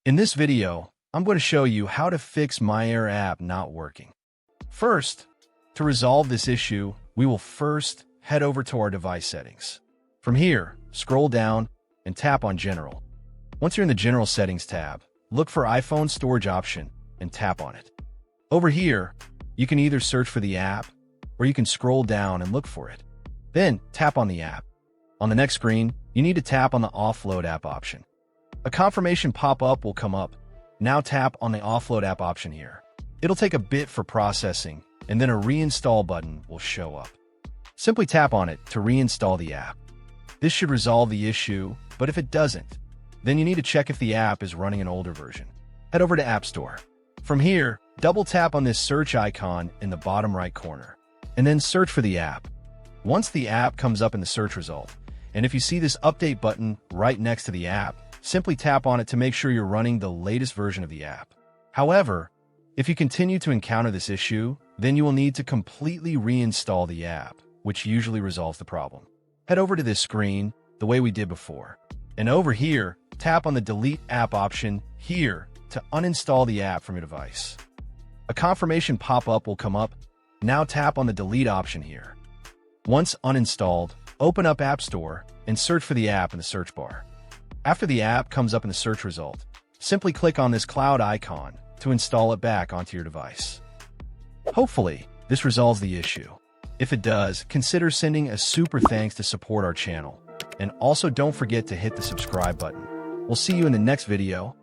In this video, I'm going to show you how to fix myAir app not working. First, to resolve this issue, we will first head over to our device settings. From here, scroll down and tap on General. Once you're in the General Settings tab, look for iPhone Storage option and tap on it. Over here, you can either search for the app or you can scroll down and look for it. Then, tap on the app. On the next screen, you need to tap on the Offload app option. A confirmation pop-up will come up. Now tap on the Offload app option here. It'll take a bit for processing, and then a reinstall button will show up. Simply tap on it to reinstall the app. This should resolve the issue, but if it doesn't, then you need to check if the app is running an older version. Head over to App Store. From here, double tap on this search icon in the bottom right corner, and then search for the app. Once the app comes up in the search result, and if you see this update button right next to the app, simply tap on it to make sure you're running the latest version of the app. However, if you continue to encounter this issue, then you will need to completely reinstall the app, which usually resolves the problem. Head over to this screen the way we did before. And over here, tap on the Delete App option here to uninstall the app from your device. A confirmation pop-up will come up. Now tap on the Delete option here. Once uninstalled, open up App Store and search for the app in the search bar. After the app comes up in the search result, simply click on this cloud icon to install it back onto your device. Hopefully, this resolves the issue. If it does, consider sending a super thanks to support our channel. And also don't forget to hit the subscribe button. We'll see you in the next video.